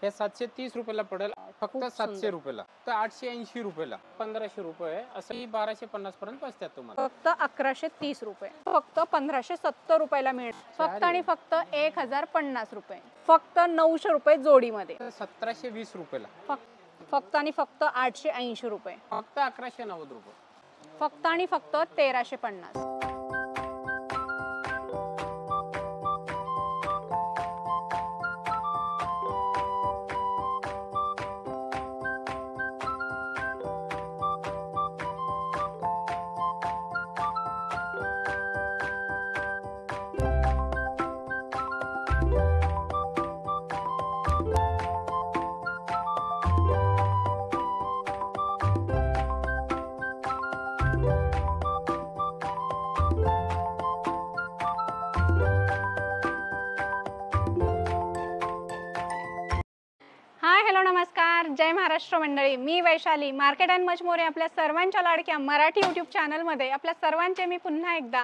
हे 730 रुपयाला पडेल, फक्त 700 रुपयाला. तर 880 रुपयाला 1500 रुपये असं 1250 पर्यंत बसतात तुम्हाला. फक्त 1130 रुपये, फक्त 1570 रुपयाला मिळेल, फक्त आणि फक्त 1050 रुपये, फक्त 900 रुपये जोडीमध्ये. 1720 रुपयाला फक्त आणि फक्त 880 रुपये, फक्त 1190 रुपये, फक्त आणि फक्त 1350. हॅलो नमस्कार, जय महाराष्ट्र मंडळी. मी Vaishali, market and much more आपल्या सर्वांच्या लाडक्या मराठी यूट्यूब चॅनलमध्ये आपल्या सर्वांचे मी पुन्हा एकदा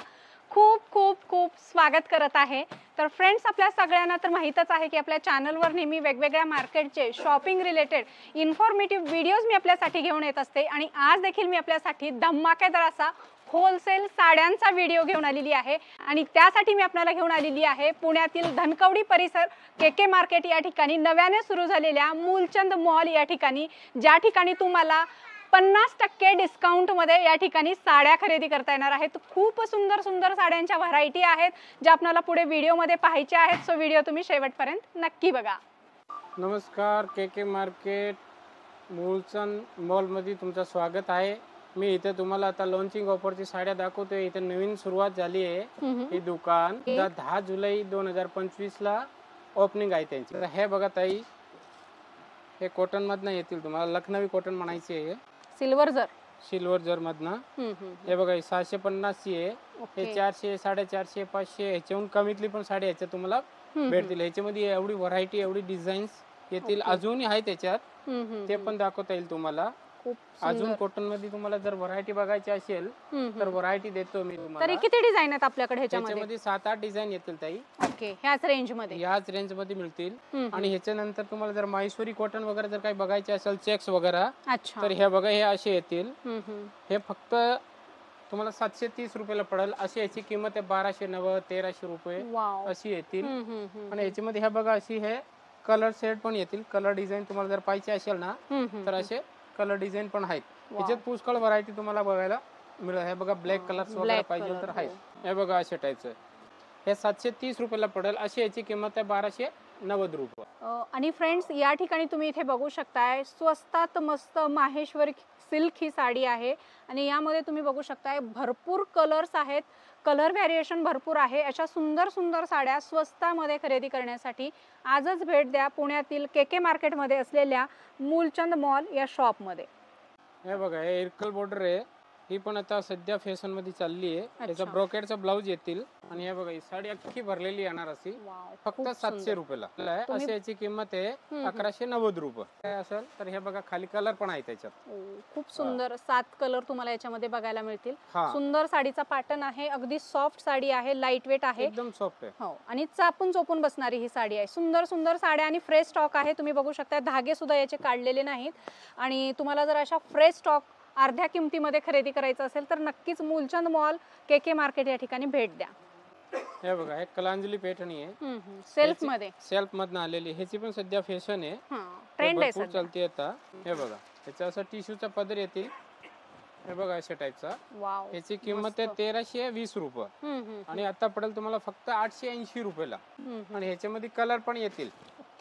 खूप खूप खूप स्वागत करत आहे. तर फ्रेंड्स, आपल्या सगळ्यांना तर माहीतच आहे की आपल्या चॅनलवर नेहमी वेगवेगळ्या मार्केटचे शॉपिंग रिलेटेड इन्फॉर्मेटिव्ह व्हिडिओज मी आपल्यासाठी घेऊन येत असते. आणि आज देखील मी आपल्यासाठी धमाकेदार असा होलसेल साड्यांचा व्हिडिओ घेऊन आलेली आहे. आणि त्यासाठी मी आपल्याला घेऊन आलेली आहे पुण्यातील धनकवडी परिसर केके मार्केट या ठिकाणी नव्याने सुरू झालेल्या मूलचंद मॉल या ठिकाणी, ज्या ठिकाणी तुम्हाला 50% डिस्काउंटमध्ये या ठिकाणी साड्या खरेदी करता येणार आहेत. खूप सुंदर सुंदर साड्यांच्या व्हरायटी आहेत ज्या आपल्याला पुढे व्हिडिओमध्ये पाहायच्या आहेत. सो व्हिडिओ तुम्ही शेवटपर्यंत नक्की बघा. नमस्कार, केके मार्केट मूलचंद मॉलमध्ये तुमचं स्वागत आहे. मी इथे तुम्हाला आता लॉन्चिंग ऑफरची साड्या दाखवतोय. इथे नवीन सुरुवात झाली आहे. ही दुकान 10 जुलै 2025 ला ओपनिंग आहे त्यांची. तर हे बघा ताई, हे कॉटन मधनं येतील, तुम्हाला लखनवी कॉटन म्हणायची आहे. सिल्वर जर मधनं हे बघा, 750 ची आहे. हे 400, 450, 500 ह्याच्याहून कमीतली पण साडी ह्याच्यात तुम्हाला भेटतील. ह्याच्यामध्ये एवढी व्हरायटी, एवढी डिझाईन्स येतील. अजूनही आहे त्याच्यात, ते पण दाखवता येईल तुम्हाला. अजून कॉटन मध्ये तुम्हाला जर व्हरायटी बघायची असेल तर व्हरायटी देतो मी तुम्हाला. तरी किती डिझाइन आहेत आपल्याकडे ह्याच्यामध्ये? 7-8 डिझाईन येतील ताई. ओके, ह्याच रेंज मध्ये मिळतील. आणि ह्याच्यानंतर तुम्हाला जर माहेश्वरी कॉटन वगैरे जर काही बघायचे असेल, चेक्स वगैरे, तर हे बघा, हे असे येतील. हे फक्त तुम्हाला 730 रुपयाला पडेल. अशी याची किंमत आहे 1290, 1300 रुपये अशी येतील. आणि याच्यामध्ये हे बघा, अशी हे कलर सेट पण येतील. कलर डिझाईन तुम्हाला जर पाहिजे असेल ना, तर असे कलर डिझाईन पण आहेत. याच्यात पुष्कळ व्हरायटी तुम्हाला बघायला मिळेल. हे बघा, ब्लॅक कलर वगैरे पाहिजे तर आहेत. हे बघा, असे टाईपचं. हे 730 रुपयाला पडेल. अशी याची किंमत आहे 1290 रुपये. आणि फ्रेंड्स, या ठिकाणी तुम्ही इथे बघू शकताय, स्वस्तात मस्त माहेश्वरी सिल्क ही साडी आहे. आणि यामध्ये तुम्ही बघू शकताय भरपूर कलर्स आहेत, कलर व्हेरिएशन भरपूर आहे. अशा सुंदर सुंदर साड्या स्वस्तामध्ये खरेदी करण्यासाठी आजच भेट द्या पुण्यातील केके मार्केटमध्ये असलेल्या मूलचंद मॉल या शॉपमध्ये. हे बघा, हे इरकल बॉर्डर आहे. ही पण आता सध्या फॅशन मध्ये चालली आहे. त्याचा ब्रोकेडचा ब्लाउज येतील. आणि हे बघा, ही साडी अख्खी भरलेली येणार अशी, फक्त 700 रुपयाला. अशी याची किंमत आहे 1190 रुपये. काय असेल तर हे बघा, खाली कलर पण आहे त्याच्यात. खूप सुंदर 7 कलर तुम्हाला याच्यामध्ये बघायला मिळतील. सुंदर साडीचा पॅटर्न आहे. अगदी सॉफ्ट साडी आहे, लाईट वेट आहे, एकदम सॉफ्ट आहे. हो, आणि चापून चोपून बसणारी ही साडी आहे. सुंदर सुंदर साड्या आणि फ्रेश स्टॉक आहे. तुम्ही बघू शकता, धागे सुद्धा याचे काढलेले नाहीत. आणि तुम्हाला जर अशा फ्रेश स्टॉक अर्ध्या किमतीमध्ये खरेदी करायचं असेल तर नक्कीच मूलचंद मॉल केके मार्केट या ठिकाणी भेट द्या. हे बघा, हे कलांजली पॅटर्न आहे, सेल्फ मधनं आलेली. ह्याची पण सध्या फॅशन आहे, ट्रेंड आहे, चालते आता. हे बघा, ह्याचा असं टिश्यूचा पदर येतील. हे बघा, अशा टाईपचा. ह्याची किंमत आहे 1320 रुपये. आणि आता पडेल तुम्हाला फक्त 880 रुपयाला. आणि ह्याच्यामध्ये कलर पण येतील.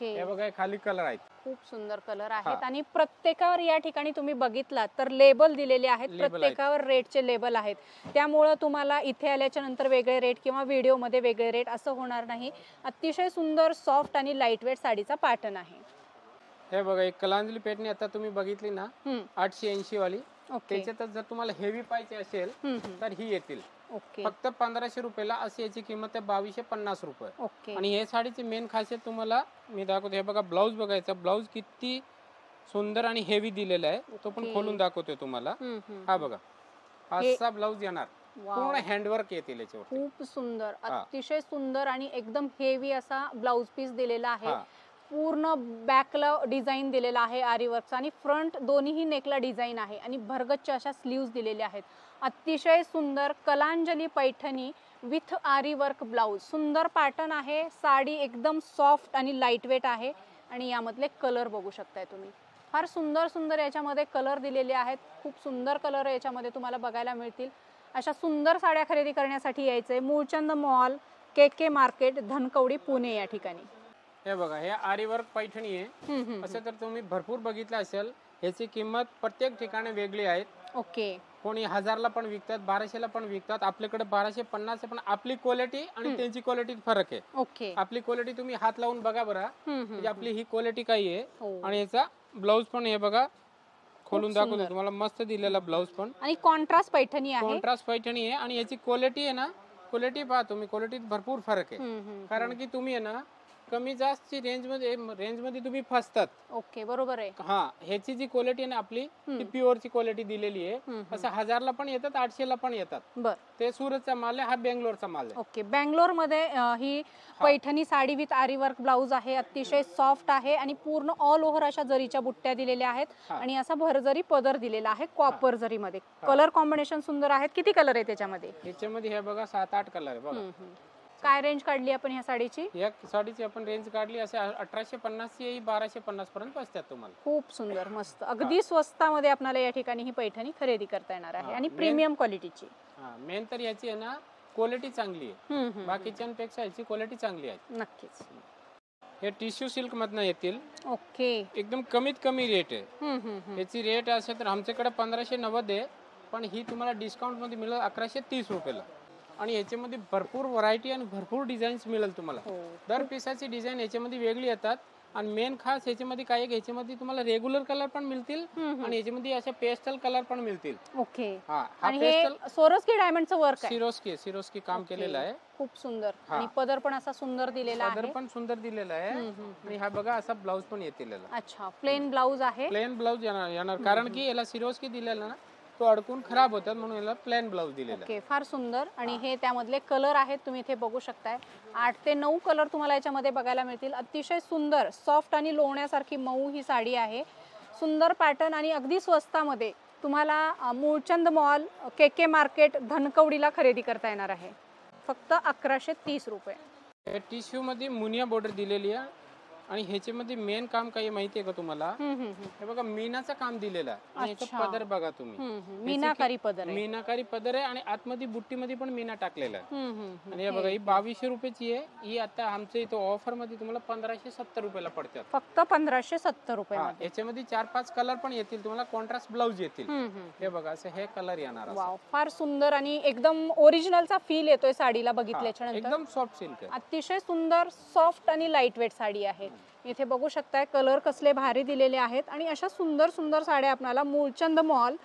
हे बघा, खाली कलर आहेत, खूप सुंदर कलर आहेत. आणि प्रत्येकावर या ठिकाणी तुम्ही बघितला तर लेबल दिलेले आहेत. प्रत्येकावर रेटचे लेबल आहेत. त्यामुळे तुम्हाला इथे आल्याच्या नंतर वेगळे रेट किंवा व्हिडिओ मध्ये वेगळे रेट असं होणार नाही. अतिशय सुंदर सॉफ्ट आणि लाईट वेट साडीचा पॅटर्न आहे. हे बघा, एक कलांजली पॅटर्न आता तुम्ही बघितली ना, 880 वाली. त्याच्यातच जर तुम्हाला हेवी पाहिजे असेल तर ही येतील फक्त 1500 रुपयाला. अशी याची किंमत आहे 2250 रुपये. आणि हे साडीची मेन खासियत तुम्हाला मी दाखवतो. हे बघा, ब्लाऊज बघायचा. ब्लाऊज किती सुंदर आणि हेवी दिलेला आहे, तो पण खोलून दाखवतोय तुम्हाला. हा बघा, असा ब्लाऊज येणार, पूर्ण हँडवर्क येतील याच्यावर. खूप सुंदर, अतिशय सुंदर आणि एकदम हेवी असा ब्लाऊज पीस दिलेला आहे. पूर्ण बॅकला डिझाईन दिलेला आहे आरी वर्कचा आणि फ्रंट दोन्हीही नेकला डिझाईन आहे आणि भरगच्च अशा स्लीव्ज दिलेल्या आहेत. अतिशय सुंदर कलांजली पैठणी विथ आरी वर्क ब्लाऊज. सुंदर पॅटर्न आहे. साडी एकदम सॉफ्ट आणि लाईट वेट आहे आणि यामधले कलर बघू शकताय तुम्ही. फार सुंदर सुंदर याच्यामध्ये कलर दिलेले आहेत. खूप सुंदर कलर याच्यामध्ये तुम्हाला बघायला मिळतील. अशा सुंदर साड्या खरेदी करण्यासाठी यायचंय Moolchand mall, KK market, Dhankawadi, Pune या ठिकाणी. हे बघा, हे आरी वर्क पैठणी आहे. असं तर तुम्ही भरपूर बघितलं असेल. ह्याची किंमत प्रत्येक ठिकाणी वेगळी आहे. ओके. कोणी 1000ला पण विकतात, 1200ला पण विकतात. आपल्याकडे 1250 पण आपली क्वालिटी आणि त्यांची क्वालिटी फरक आहे. ओके. आपली क्वालिटी तुम्ही हात लावून बघा बरं, म्हणजे आपली ही क्वालिटी काय आहे. हो. आणि याचा ब्लाऊज पण हे बघा, खोलून दाखवतो तुम्हाला. मस्त दिलेला ब्लाऊज पण आणि कॉन्ट्रास्ट पैठणी आहे. कॉन्ट्रास्ट पैठणी आहे. आणि याची क्वालिटी आहे ना, क्वालिटी पहा तुम्ही, क्वालिटीत भरपूर फरक आहे. कारण की तुम्ही आहे ना कमी जास्तची रेंज मध्ये तुम्ही फसतात. ओके, बरोबर आहे. हा, ह्याची जी क्वालिटी आहे ना आपली, ती प्युअरची क्वालिटी दिलेली आहे. असं 1000ला पण येतात, 800ला पण येतात. बर. ते सुरतचा माल आहे, हा बेंगलोरचा माल आहे. ओके. बेंगलोर मध्ये ही पैठणी साडी विथ आरी वर्क ब्लाऊज आहे. अतिशय सॉफ्ट आहे आणि पूर्ण ऑल ओव्हर अशा जरीच्या बुट्ट्या दिलेल्या आहेत आणि असा भरजरी पदर दिलेला आहे कॉपर जरी मध्ये. कलर कॉम्बिनेशन सुंदर आहेत. किती कलर आहे त्याच्यामध्ये? ह्याच्यामध्ये हे बघा 7-8 कलर आहे बघा. काय रेंज काढली आपण ह्या साडीची? या साडीची आपण रेंज काढली असे 1850 ची, 1250 पर्यंत बसतात तुम्हाला. खूप सुंदर, मस्त, अगदी स्वस्तामध्ये आपल्याला या ठिकाणी ही पैठणी खरेदी करता येणार आहे आणि प्रीमियम क्वालिटीची. मेन तर याची आहे ना क्वालिटी चांगली आहे. बाकीच्यांपेक्षा याची क्वालिटी चांगली आहे. नक्कीच. हे टिश्यू सिल्क मधनं येतील. ओके. एकदम कमीत कमी रेट आहे. याची रेट असेल तर आमच्याकडे 1590 आहे, पण ही तुम्हाला डिस्काउंट मध्ये मिळेल 1130 रुपयाला. आणि याच्यामध्ये भरपूर व्हरायटी आणि भरपूर डिझाईन्स मिळेल तुम्हाला. दर पिसाची डिझाईन याच्यामध्ये वेगळी येतात. आणि मेन खास याच्यामध्ये काय आहे, याच्यामध्ये तुम्हाला रेग्युलर कलर पण मिळतील आणि याच्यामध्ये असे पेस्टल कलर पण मिळतील. ओके. हा, आणि हे सोरोस्की डायमंडचं वर्क आहे. सिरोस्की काम केलेलं आहे. खूप सुंदर. आणि पदर पण असा सुंदर दिलेला आहे. पदर पण सुंदर दिलेला आहे. आणि हा बघा असा ब्लाऊज पण येतील. अच्छा, प्लेन ब्लाऊज आहे. प्लेन ब्लाऊज येणार कारण की याला सिरोस्की दिलेला ना, तो अडकून खराब होतात म्हणून याला प्लेन ब्लाऊज दिलेला. ओके, फार सुंदर. आणि हे त्यामधले कलर आहेत, तुम्ही इथे बघू शकताय. 8 ते 9 कलर तुम्हाला याच्यामध्ये बघायला मिळतील. अतिशय सुंदर, सॉफ्ट आणि लोण्यासारखी मऊ ही साडी आहे. सुंदर पॅटर्न आणि अगदी स्वस्तामध्ये तुम्हाला मूळचंद मॉल, KK मार्केट, धनकवडीला खरेदी करता येणार आहे. फक्त 1130 रुपये. टिश्यू मध्ये मुनिया बॉर्डर दिलेली आहे. आणि ह्याच्यामध्ये मेन काम काही माहितीये का तुम्हाला? हे बघा मीनाचं काम दिलेलं आहे. आणि याचा पदर बघा तुम्ही, मीनाकारी पदर आहे. मीनाकारी पदर आहे आणि आतमध्ये बुट्टीमध्ये पण मीना टाकलेला आहे. आणि हे बघा, ही 2200 रुपयाची आहे. ही आता आमच्या इथं ऑफर मध्ये तुम्हाला 1570 रुपयाला पडतात. फक्त 1570 रुपये. याच्यामध्ये 4-5 कलर पण येतील तुम्हाला. कॉन्ट्रास्ट ब्लाऊज येतील. हे बघा, असं हे कलर येणार. वाव, फार सुंदर आणि एकदम ओरिजिनलचा फील येतोय साडीला बघितल्याच्या नंतर. एकदम सॉफ्ट सिल्क आहे. अतिशय सुंदर, सॉफ्ट आणि लाईट वेट साडी आहे. इथे बघू शकताय कलर कसले भारी दिलेले आहेत. आणि अशा सुंदर सुंदर साड्या आपल्याला मूळचंद मॉल,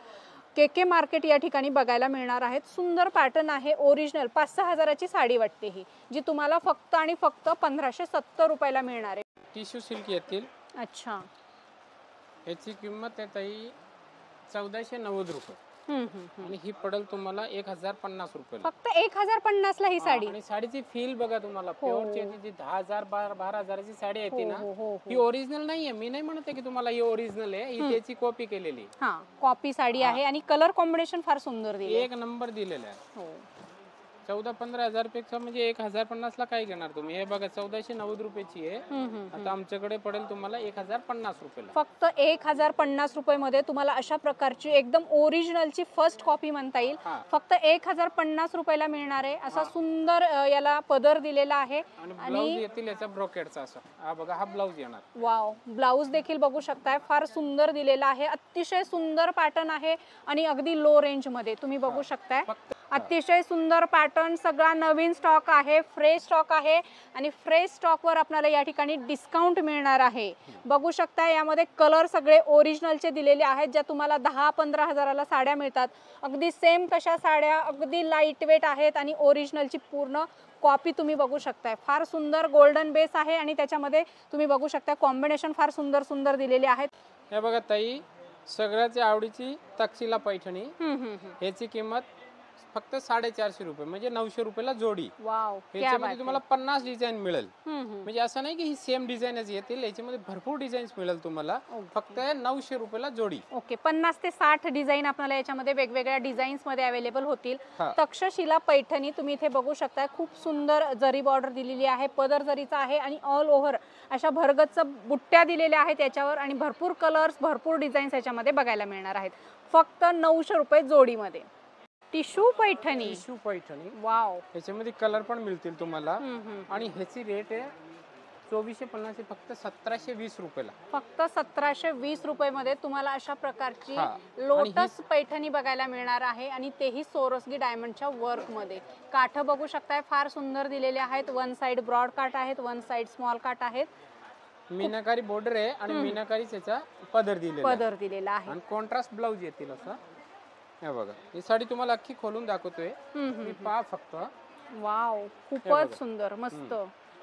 KK मार्केट या ठिकाणी बघायला मिळणार आहेत. सुंदर पॅटर्न आहे, ओरिजिनल. 5-6 हजाराची साडी वाटते ही, जी तुम्हाला फक्त आणि फक्त 1570 रुपयाला मिळणार आहे. टिश्यू सिल्क येतील. अच्छा. याची किंमत आहे ताई 1490 रुपये. आणि ही पडेल तुम्हाला 1050 रुपये. फक्त 1050 ला ही साडी. आणि साडीची फील बघा तुम्हाला, प्युअरची येते. जी 10,000 12,000ची साडी येते ना, ही ओरिजिनल नाहीये. मी नाही म्हणते की तुम्हाला ही ओरिजिनल आहे, ही त्याची कॉपी केलेली. हा, कॉपी साडी आहे. आणि कलर कॉम्बिनेशन फार सुंदर दिले, एक नंबर दिलेला आहे. 14-15 हजार पेक्षा म्हणजे 1050 ला काय घेणार तुम्ही? हे बघा 1490 रुपयाची आहे. आता आमच्याकडे पडेल तुम्हाला 1050 रुपयाला. फक्त 1050 रुपये मध्ये तुम्हाला अशा प्रकारची एकदम ओरिजिनलची फर्स्ट कॉपी म्हणता येईल. फक्त 1050 रुपयाला मिळणार आहे. असा सुंदर याला पदर दिलेला आहे. आणि ब्लाऊज येतील याचा ब्रोकेडचा असा. हा बघा, हा ब्लाऊज येणार. वाव, ब्लाऊज देखील बघू शकताय, फार सुंदर दिलेला आहे. अतिशय सुंदर पॅटर्न आहे आणि अगदी लो रेंज मध्ये तुम्ही बघू शकताय. अतिशय सुंदर पॅटर्न, सगळा नवीन स्टॉक आहे, फ्रेश स्टॉक आहे. आणि फ्रेश स्टॉक वर आपल्याला या ठिकाणी डिस्काउंट मिळणार आहे. बघू शकता, यामध्ये कलर सगळे ओरिजिनलचे दिलेले आहेत, ज्या तुम्हाला 10-15 हजाराला साड्या मिळतात. अगदी सेम तशा साड्या, अगदी लाईट वेट आहेत आणि ओरिजिनलची पूर्ण कॉपी तुम्ही बघू शकताय. फार सुंदर गोल्डन बेस आहे आणि त्याच्यामध्ये तुम्ही बघू शकता कॉम्बिनेशन फार सुंदर सुंदर दिलेले आहेत. हे बघा ताई, सगळ्याच्या आवडीची तक्षशिला पैठणी. याची किंमत फक्त 450 रुपये, म्हणजे 900 रुपयाला जोडी. वाव, क्या याच्यामध्ये बात तुम्हाला 50 डिझाईन मिळेल. आहे. म्हणजे असं नाही की ही सेम डिझाईनच येतील, याच्यामध्ये भरपूर डिझाईन्स मिळेल तुम्हाला. फक्त 900 रुपयाला जोडी. ओके, 50 ते 60 डिझाईन आपल्याला याच्यामध्ये वेगवेगळ्या डिझाईन्स मध्ये अवेलेबल होतील. हा. तक्षशिला पैठणी तुम्ही इथे बघू शकता, खूप सुंदर जरी बॉर्डर दिलेली आहे, पदर जरीचा आहे आणि ऑल ओव्हर अशा भरगच्च बुट्ट्या दिलेल्या आहेत याच्यावर आणि भरपूर कलर्स, भरपूर डिझाईन्स याच्यामध्ये बघायला मिळणार आहेत. फक्त 900 रुपये जोडीमध्ये. Tissue Paithani. Tissue Paithani. Wow. याच्यामध्ये कलर पण मिळतील तुम्हाला. आणि ह्याची रेट आहे 2450, फक्त 1720 रुपयाला. फक्त 1720 रुपये मध्ये तुम्हाला अशा प्रकारची हा. लोटस पैठणी बघायला मिळणार आहे आणि तेही सोरसगी डायमंडच्या वर्क मध्ये. काठ बघू शकताय, फार सुंदर दिलेले आहेत. वन साइड ब्रॉड काठ आहेत, वन साइड स्मॉल काठ आहेत. मीनाकारी बॉर्डर आहे आणि मीनाकारी त्याचा पदर दिलेला आहे. आणि कॉन्ट्रास्ट ब्लाउज येतील असं. हे बघा, ही साडी तुम्हाला अख्खी खोलून दाखवतोय मी, पहा फक्त. वाव, खूपच सुंदर, मस्त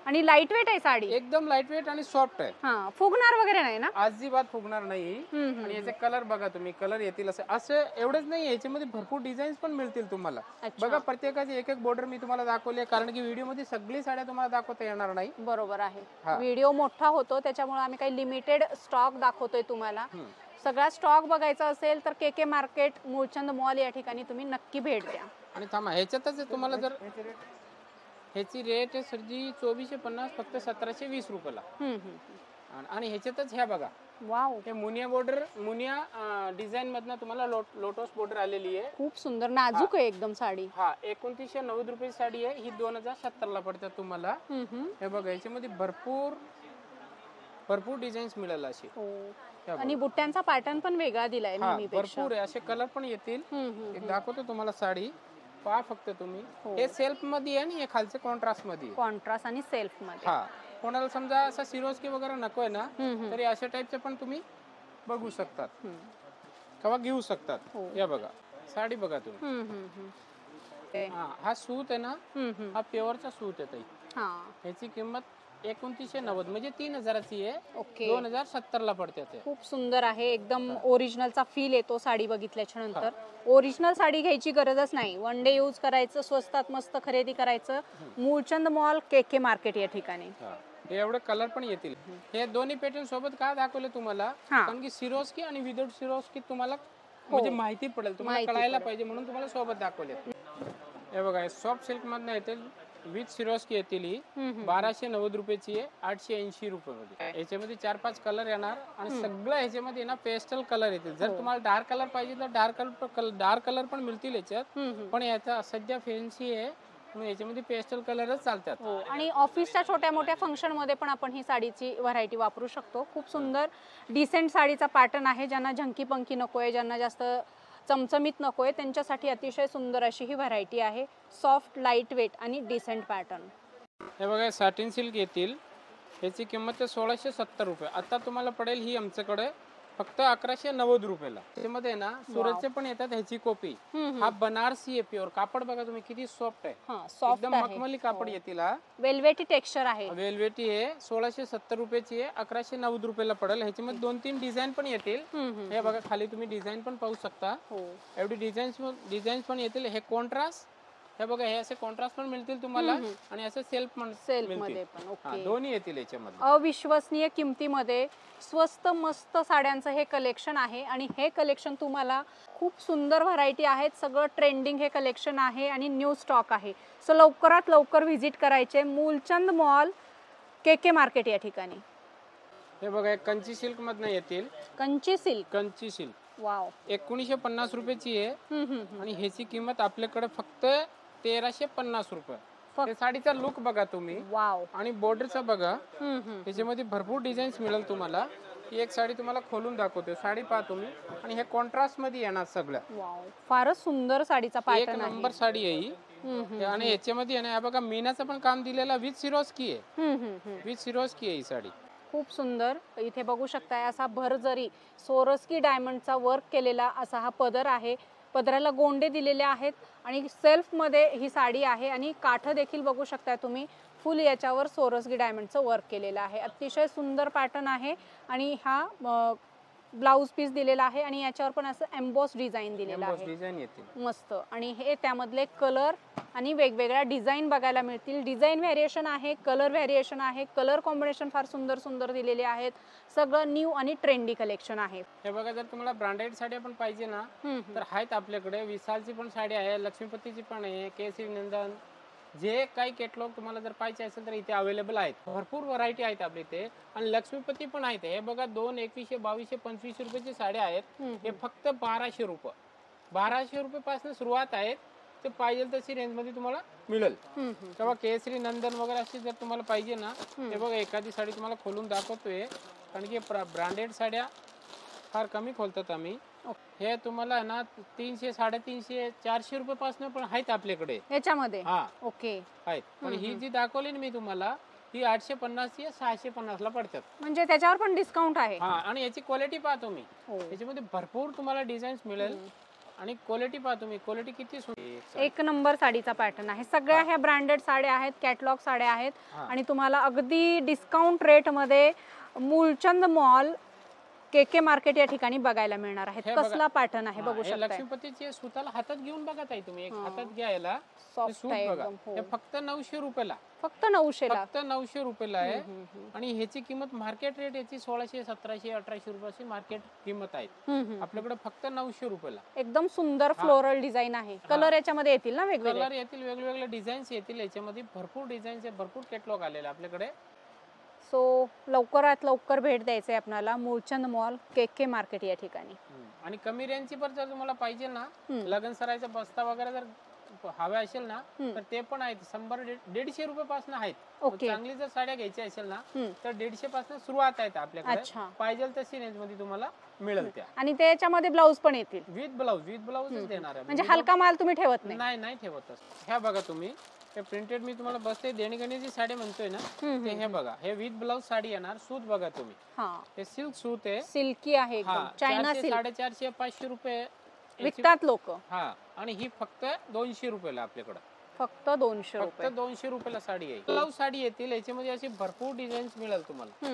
आणि लाईट वेट आहे साडी. एकदम लाईट वेट आणि सॉफ्ट आहे. हा, फुगणार वगैरे नाही ना? अजिबात फुगणार नाही. आणि याचे कलर बघा तुम्ही, कलर येतील असं एवढंच नाही, याच्यामध्ये भरपूर डिझाईन्स पण मिळतील तुम्हाला. बघा, प्रत्येकाची एक एक बॉर्डर मी तुम्हाला दाखवले, कारण की व्हिडिओ मध्ये सगळी साड्या तुम्हाला दाखवता येणार नाही. बरोबर आहे, व्हिडिओ मोठा होतो त्याच्यामुळे आम्ही काही लिमिटेड स्टॉक दाखवतोय तुम्हाला. सगळा स्टॉक बघायचा असेल तर के मार्केट, मूळचंद मॉल या ठिकाणी तुम्ही नक्की भेट द्या. आणि थांबा, ह्याच्यातच तुम्हाला जर ह्याची रेट आहे सरजी 2450, फक्त 1720 रुपयाला. आणि ह्याच्यातच ह्या बघा, वाव, हे मुनिया बॉर्डर, मुनिया डिझाईन मधनं तुम्हाला लोटस बॉर्डर आलेली आहे. खूप सुंदर नाजूक आहे एकदम साडी. हा, 2990 रुपये साडी आहे ही. 2070 ला पडतात तुम्हाला. हे बघा, याच्यामध्ये भरपूर डिझाईन्स मिळेल अशी. आणि बुट्ट्यांचा पॅटर्न पण वेगळा दिलाय नेहमीपेक्षा. भरपूर आहे, असे कलर पण येतील. एक दाखवतो तुम्हाला साडी, पहा फक्त तुम्ही. हे सेल्फ मध्ये आहे आणि हे खालचे कॉन्ट्रास्ट मध्ये. कॉन्ट्रास्ट आणि सेल्फ मध्ये. हा, कोणाला समजा असा सिरोस्की वगैरे नकोय ना, तरी अशा टाइपचे पण तुम्ही बघू शकतात किंवा घेऊ शकतात. या बघा, साडी बघा तुम्ही. हा सूत आहे ना, हा प्युअरचा सूत आहे ताई. ह्याची किंमत 2990, म्हणजे 3000ची आहे. 2070 ला पडते ते. खूप सुंदर आहे, एकदम ओरिजिनलचा फील येतो साडी बघितल्याच्या नंतर. ओरिजिनल साडी घ्यायची गरजच नाही, वन डे यूज करायचं, स्वस्तात मस्त खरेदी करायचं. मूळचंद मॉल, के मार्केट या ठिकाणी. हे एवढे कलर पण येतील. हे दोन्ही पॅटर्न सोबत का दाखवले तुम्हाला, कारण की सिरोस्की आणि विदाउट सिरोस्की तुम्हाला म्हणजे माहिती पडेल, तुम्हाला कळायला पाहिजे म्हणून तुम्हाला सोबत दाखवले. हे बघा, सॉफ्ट सिल्क मधनं येतील, विथ सिरोस्की येतील. 1290 रुपयाची आहे, 880 रुपये मध्ये. याच्यामध्ये 4-5 कलर येणार आणि सगळं ह्याच्यामध्ये ना पेस्टल कलर येतील. जर तुम्हाला डार्क कलर पाहिजे तर डार्क कलर पण मिळतील याच्यात. पण याचा सध्या फॅन्सी आहे, याच्यामध्ये पेस्टल कलरच चालतात. आणि ऑफिसच्या छोट्या मोठ्या फंक्शन मध्ये पण आपण ही साडीची व्हरायटी वापरू शकतो. खूप सुंदर डिसेंट साडीचा पॅटर्न आहे. ज्यांना झंकी पंकी नकोय, ज्यांना जास्त चमचमीत नकोय, त्यांच्यासाठी अतिशय सुंदर अशी ही व्हरायटी आहे. सॉफ्ट, लाईट वेट आणि डिसेंट पॅटर्न. हे बघा, सॅटिन सिल्क येतील. याची किंमत 1670 रुपये. आता तुम्हाला पडेल ही आमच्याकडे फक्त 1190 रुपयाला. त्याच्यामध्ये ना सुरतचे पण येतात, ह्याची कॉपी. हा बनारसी आहे, प्युअर कापड बघा तुम्ही किती सॉफ्ट आहे. एकदम मखमली कापड येतील. हा वेल्वेटी टेक्स्चर आहे, वेल्वेटी आहे. 1670 रुपयाची आहे, 1190 रुपयाला पडेल. ह्याच्यामध्ये 2-3 डिझाईन पण येतील. हे बघा, खाली तुम्ही डिझाईन पण पाहू शकता. एवढी डिझाईन्स पण येतील. हे कॉन्ट्रास्ट, हे बघा, हे असे कॉन्ट्रास्ट पण मिळतील तुम्हाला आणि असे सेल्फ मध्ये पण. दोन्ही येतील याच्यामध्ये. अविश्वसनीय किमतीमध्ये स्वस्त मस्त साड्यांचं हे कलेक्शन आहे आणि हे कलेक्शन तुम्हाला खूप सुंदर व्हरायटी आहेत. सगळं ट्रेंडिंग हे कलेक्शन आहे आणि न्यू स्टॉक आहे. सो लवकरात लवकर व्हिजिट करायचे मूलचंद मॉल, के मार्केट या ठिकाणी. हे बघा, कंची सिल्क मधनं येतील. कंची सिल्क. वाव, 1950 रुपयाची आहे आणि ह्याची किंमत आपल्याकडे फक्त 1350 रुपये. साडीचा लुक बघा तुम्ही. वाव, आणि बॉर्डरचा बघा, त्याच्यामध्ये भरपूर डिझाईन्स मिळेल तुम्हाला. एक साडी तुम्हाला खोलून दाखवतो, साडी पहा तुम्ही. आणि हे कॉन्ट्रास्ट मध्ये येणार सगळं. वाव, फारच सुंदर साडीचा पॅटर्न आहे. नंबर साडी आहे ही. आणि याच्यामध्ये आहे ना, बघा, मीनाचं पण काम दिलेलं विथ सिरोस्की आहे. विथ सिरोस्की आहे ही साडी. खूप सुंदर. इथे बघू शकताय असा भरजरी सोरस्की डायमंडचा वर्क केलेला असा हा पदर आहे. पदराला गोंडे दिलेले आहेत आणि सेल्फ मध्ये ही साडी आहे आणि काठ देखील बघू शकताय तुम्ही. फुल याच्यावर सोरस्की डायमंडचं वर्क केलेलं आहे. अतिशय सुंदर पॅटर्न आहे आणि हा ब्लाऊज पीस दिलेला आहे आणि याच्यावर पण असं एम्बॉस डिझाईन दिलेलं आहे. डिझाईन येतील मस्त. आणि हे त्यामधले कलर आणि वेगवेगळ्या डिझाईन बघायला मिळतील. डिझाईन व्हेरिएशन आहे, कलर व्हेरिएशन आहे, कलर कॉम्बिनेशन फार सुंदर सुंदर दिलेले आहेत. सगळं न्यू आणि ट्रेंडी कलेक्शन आहे. हे बघा, जर तुम्हाला ब्रँडेड साड्या पण पाहिजे ना तर आहेत आपल्याकडे. विशालची पण साडी आहे, लक्ष्मीपतीची पण आहे, केसरी नंदन, जे काही कॅटलॉग तुम्हाला जर पाहिजे असेल तर इथे अवेलेबल आहेत. भरपूर व्हरायटी आहेत आपल्या इथे. आणि लक्ष्मीपती पण आहेत. हे बघा 2 2100 2200 2500 रुपयाची साड्या आहेत. हे फक्त 1200 रुपये, 1200 रुपयापासून सुरुवात आहे. ते पाहिजे तशी रेंज मध्ये तुम्हाला मिळेल. तेव्हा केसरी नंदन वगैरे अशी जर तुम्हाला पाहिजे ना, हे बघा एखादी साडी तुम्हाला खोलून दाखवतोय, कारण की ब्रँडेड साड्या फार कमी खोलतात आम्ही. हे तुम्हाला ना 300 350 400 रुपयापासून पण आहेत आपल्याकडे याच्यामध्ये. हा ओके. आहेत. पण ही जी दाखवली ना मी तुम्हाला, ही 850 650 ला पडतात. म्हणजे त्याच्यावर पण डिस्काउंट आहे. हा, आणि याची क्वालिटी पाहतो मी. याच्यामध्ये भरपूर तुम्हाला डिझाईन्स मिळेल आणि क्वालिटी पाहतो मी. क्वालिटी किती सुंदर, एक नंबर साडीचा पॅटर्न आहे. सगळ्या ह्या ब्रँडेड साड्या आहेत, कॅटलॉग साड्या आहेत आणि तुम्हाला अगदी डिस्काउंट रेट मध्ये मूलचंद मॉल केके मार्केट या ठिकाणी बघायला मिळणार आहे. कसला पॅटर्न आहे बघू शकता. लक्ष्मीपतीचे सुताला हातात घेऊन बघा ताई तुम्ही. एक हातात घ्यायला सॉफ्ट आहे बघा. एकदम. हे फक्त 900 रुपयाला, फक्त 900 ला. फक्त 900 रुपयाला आहे. आणि ह्याची किंमत मार्केट रेट याची 1600 1700 1800 रुपयाची मार्केट किंमत आहे. आपल्याकडे फक्त 900 रुपयाला. एकदम सुंदर फ्लोरल डिझाईन आहे. कलर याच्यामध्ये येतील ना वेगवेगळे? कलर येतील, वेगवेगळे डिझाईन्स येतील. याच्यामध्ये भरपूर डिझाईन्स आहे, भरपूर कॅटलॉग आलेले आपल्याकडे. सो लवकरात लवकर भेट द्यायचंय आपल्याला मूलचंद मॉल केके मार्केट या ठिकाणी. आणि कमी रेंजची पण जर तुम्हाला पाहिजे ना, लग्न सरायचा बस्ता वगैरे जर हवे असेल ना तर ते पण आहेत. 100-150 रुपयापासून आहेत. चांगली जर साड्या घ्यायच्या असेल ना तर 150 पासून सुरुवात आहे आपल्याकडे. पाहिजे तशी रेंज मध्ये तुम्हाला मिळेल त्या. आणि त्याच्यामध्ये ब्लाऊज पण येतील विथ ब्लाऊज देणार आहे. म्हणजे हलका माल तुम्ही ठेवत नाही? नाही ठेवत. ह्या बघा तुम्ही, हे प्रिंटेड मी तुम्हाला बसते देणगणीची साडी म्हणतोय ना, ते हे बघा, हे विथ ब्लाऊज साडी येणार. सूत बघा तुम्ही, हे सिल्क सूत आहे, सिल्की आहे एकदम. China silk. 450 500 रुपये विकतात लोक. हा, आणि ही फक्त 200 रुपयाला आपल्याकडे. फक्त 200 रुपये. फक्त 200 रुपयाला साडी आहे. ब्लाऊज साडी येतील. याच्यामध्ये अशी भरपूर डिझाईन्स मिळेल तुम्हाला.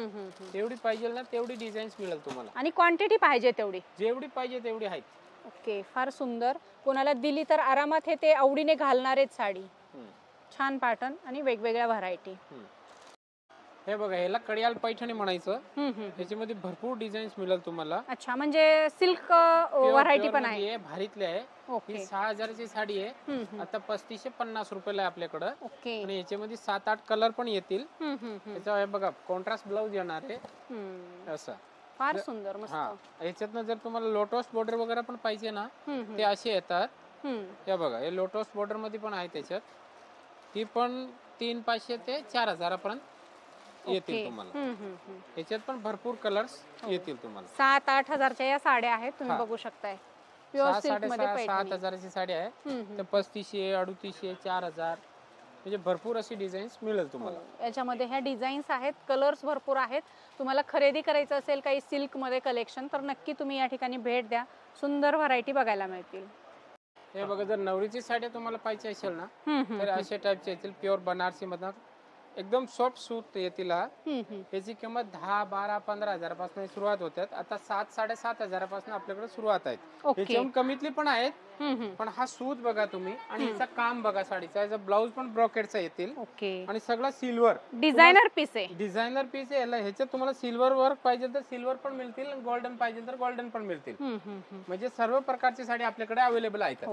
जेवढी पाहिजे ना तेवढी डिझाईन्स मिळेल तुम्हाला. आणि क्वांटिटी पाहिजे तेवढी? जेवढी पाहिजे तेवढी आहेत. ओके, फार सुंदर. कोणाला दिली तर आरामात हे ते आवडीने घालणारेच साडी. छान पॅटर्न आणि वेगवेगळ्या व्हरायटी. हे बघा, ह्याला कडियाल पैठणी म्हणायचं. याच्यामध्ये भरपूर डिझाईन्स मिळेल तुम्हाला. अच्छा, म्हणजे सिल्क व्हरायटी पण आहे. भारीतले आहे. ही 6000 ची साडी आहे. आता 3550 रुपयाला आहे आपल्याकडे. आणि याच्यामध्ये 7-8 कलर पण येतील. त्याचा हे बघा कॉन्ट्रास्ट ब्लाऊज येणार आहे असं. फार सुंदर, मस्त. याच्यातनं जर तुम्हाला लोटस बॉर्डर वगैरे पण पाहिजे ना, ते असे येतात. हे बघा, हे लोटस बॉर्डर मध्ये पण आहे त्याच्यात. ही पण 3500 ते 4000 पर्यंत येतील तुम्हाला. याच्यात पण भरपूर कलर्स येतील तुम्हाला. 7-8 हजारच्या या साड्या आहेत, तुम्ही बघू शकताय. प्युअर सिल्क मध्ये 7,000 ची साडी आहे. तर 3500 3800 4000 म्हणजे भरपूर अशी डिझाईन्स मिळेल तुम्हाला. याच्यामध्ये ह्या डिझाईन्स आहेत, कलर्स भरपूर आहेत. तुम्हाला खरेदी करायचं असेल काही सिल्क मध्ये कलेक्शन तर नक्की तुम्ही या ठिकाणी भेट द्या. सुंदर व्हरायटी बघायला मिळतील. हे बघा, जर नवरीची साडी तुम्हाला पाहिजे असेल ना तर अशा टाइपचे येतील. प्युअर बनारसी मध्ये एकदम सॉफ्ट सूत येतील. याची किंमत 10 12 15 हजारापासून सुरुवात होतात. आता 7 7.5 हजारापासून आपल्याकडे सुरुवात आहेत. याच्याहून कमीतली पण आहेत. पण हा सूत बघा तुम्ही, आणि याचा काम बघा साडीचा. याचा ब्लाऊज पण ब्रॉकेटचा येतील. आणि सगळा सिल्वर डिझायनर पीस आहे. डिझायनर पीस आहे. ह्याच्यात तुम्हाला सिल्वर वर्क पाहिजे तर सिल्वर पण मिळतील, गोल्डन पाहिजे तर गोल्डन पण मिळतील. म्हणजे सर्व प्रकारची साडी आपल्याकडे अवेलेबल आहेत.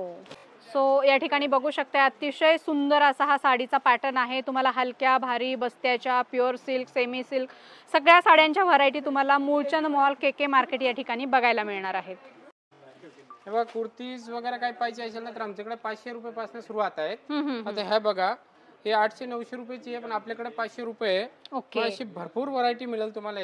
सो या ठिकाणी बघू शकता, अतिशय सुंदर असा हा साडीचा पॅटर्न आहे. तुम्हाला हलक्या भारी बस्त्याच्या, प्युअर सिल्क, सेमी सिल्क सगळ्या साड्यांच्या व्हरायटी तुम्हाला मूलचंद मॉल केके मार्केट या ठिकाणी बघायला मिळणार आहेत. हे बघा, कुर्तीज वगैरे काय पाहिजे असेल ना तर आमच्याकडे 500 रुपयापासून सुरुवात आहे. आता हे बघा, हे 800-900 रुपयाची आहे, पण आपल्याकडे 500 रुपये आहे. अशी भरपूर व्हरायटी मिळेल तुम्हाला.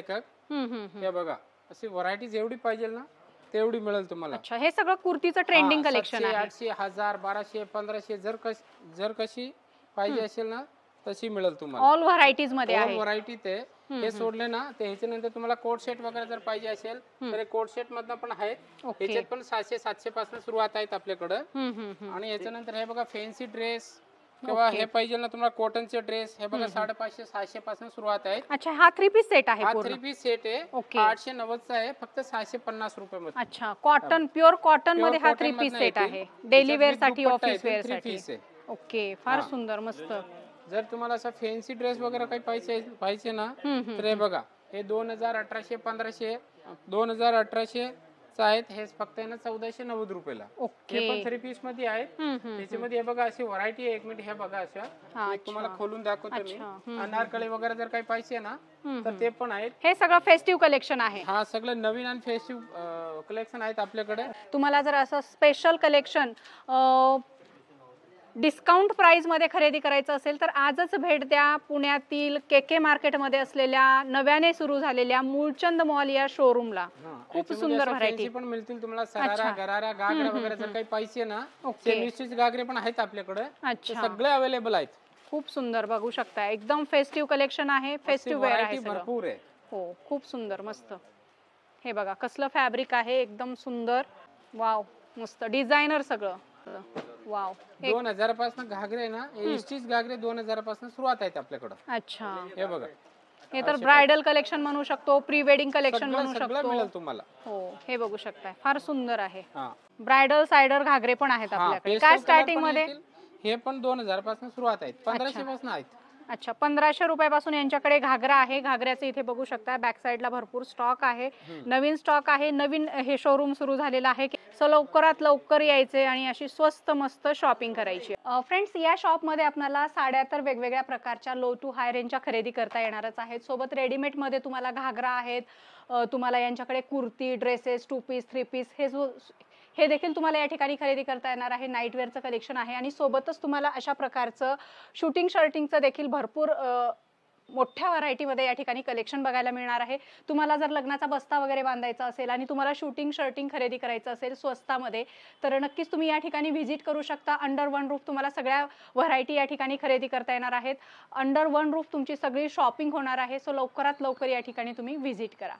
हे बघा, अशी व्हरायटी जेवढी पाहिजे ना तेवढी मिळेल तुम्हाला. अच्छा, हे सगळं कुर्तीचं ट्रेंडिंग कलेक्शन आहे. 800 1000 1200 1500 जर कशी पाहिजे असेल ना तशी मिळेल तुम्हाला. ऑल व्हरायटीज मध्ये आहे. ऑल व्हरायटी ते हे सोडले ना ते ह्याच्यानंतर तुम्हाला कोट सेट वगैरे जर पाहिजे असेल तर कोट सेट मधनं पण आहेत. ह्याच्यात पण 600-700 पासून सुरुवात आहेत आपल्याकडे. आणि याच्यानंतर हे बघा, फॅन्सी ड्रेस किंवा हे पाहिजे ना तुम्हाला कॉटनचे ड्रेस, हे बघा 550 600 पासून सुरुवात आहे. अच्छा, हा 3 पीस सेट आहे हा पूर्ण. 3 पीस सेट आहे. ओके. 890 चा आहे, फक्त 650 रुपये मध्ये. अच्छा, कॉटन, प्युअर कॉटन Pure मध्ये हा cotton 3 पीस मधनं सेट येतील. आहे. डेली त्याच्यात वेअर with साठी, दुपट्टा ऑफिस येतील, वेअर 3 साठी. piece आहे. ओके, फार सुंदर, मस्त. जर तुम्हाला असं फॅन्सी ड्रेस वगैरे काही पाहिजे ना, तर हे बघा, हे 2018 1500 2018 चा आहेत. हे फक्त आहे ना 1490 रुपयाला. ओके. हे पण 3 पीस मध्ये आहेत. त्याच्यामध्ये हे बघा अशी व्हरायटी आहे. एक मिनिट हे बघा, अशा एक तुम्हाला खोलून दाखवतो मी. अनारकली वगैरे जर काही पाहिजे ना, तर ते पण आहेत. हे सगळं फेस्टिव्ह कलेक्शन आहे. हा सगळं नवीन आणि फेस्टिव्ह कलेक्शन आहेत आपल्याकडे. तुम्हाला जर असं स्पेशल कलेक्शन डिस्काउंट प्राइस मध्ये खरेदी करायचं असेल तर आजच भेट द्या पुण्यातील केके मार्केट मध्ये असलेल्या नव्याने सुरू झालेल्या मूळचंद मॉल या शोरूमला. खूप सुंदर व्हरायटी पण मिळतील तुम्हाला. सरारा, गरारा, घागरा वगैरे जर काही पाहिजे ना, सेमी घागरे पण आहेत आपल्याकडे. सगळे अवेलेबल आहेत. खूप सुंदर, बघू शकता, एकदम फेस्टिव्ह कलेक्शन आहे. फेस्टिव्ह वेअर आहे सगळं. भरपूर आहे. हो, खूप सुंदर, मस्त. हे बघा कसलं फॅब्रिक आहे, एकदम सुंदर. वाव, मस्त डिझायनर सगळं. वाव. 2000 पासून घागरे ना, इस्टिच घागरे 2000 पासून सुरुवात आहेत आपल्याकडे. अच्छा, हे बघा, हे तर ब्रायडल कलेक्शन म्हणू शकतो, प्री वेडिंग कलेक्शन म्हणू सगळं शकतो. मिळेल तुम्हाला. हो, हे बघू शकताय, फार सुंदर आहे. हा, ब्रायडल सायडर घागरे पण आहेत आपल्याकडे. काय स्टार्टिंग मध्ये? हे पण 2000 पासून सुरुवात आहेत. 1500 पासून आहेत. अच्छा, 1500 रुपयापासून यांच्याकडे घागरा आहे. घागऱ्याचे इथे बघू शकता बॅक साईडला भरपूर स्टॉक आहे. नवीन स्टॉक आहे. नवीन हे शोरूम सुरू झालेलं आहे. सो लवकरात लवकर यायचे आणि अशी स्वस्त मस्त शॉपिंग करायची. फ्रेंड्स, या शॉपमध्ये आपल्याला साड्या तर वेगवेगळ्या प्रकारच्या लो टू हाय रेंजच्या खरेदी करता येणारच आहेत. सोबत रेडीमेड मध्ये तुम्हाला घागरा आहेत. तुम्हाला यांच्याकडे कुर्ती, ड्रेसेस, 2 पीस 3 पीस हे देखील तुम्हाला या ठिकाणी खरेदी करता येणार आहे. नाईटवेअरचं कलेक्शन आहे आणि सोबतच तुम्हाला अशा प्रकारचं शूटिंग शर्टिंगचं देखील भरपूर मोठ्या व्हरायटीमध्ये या ठिकाणी कलेक्शन बघायला मिळणार आहे. तुम्हाला जर लग्नाचा बस्ता वगैरे बांधायचा असेल आणि तुम्हाला शूटिंग शर्टिंग खरेदी करायचं असेल स्वस्तामध्ये, तर नक्कीच तुम्ही या ठिकाणी व्हिजिट करू शकता. अंडर वन रूफ तुम्हाला सगळ्या व्हरायटी या ठिकाणी खरेदी करता येणार आहेत. अंडर वन रूफ तुमची सगळी शॉपिंग होणार आहे. सो लवकरात लवकर या ठिकाणी तुम्ही व्हिजिट करा.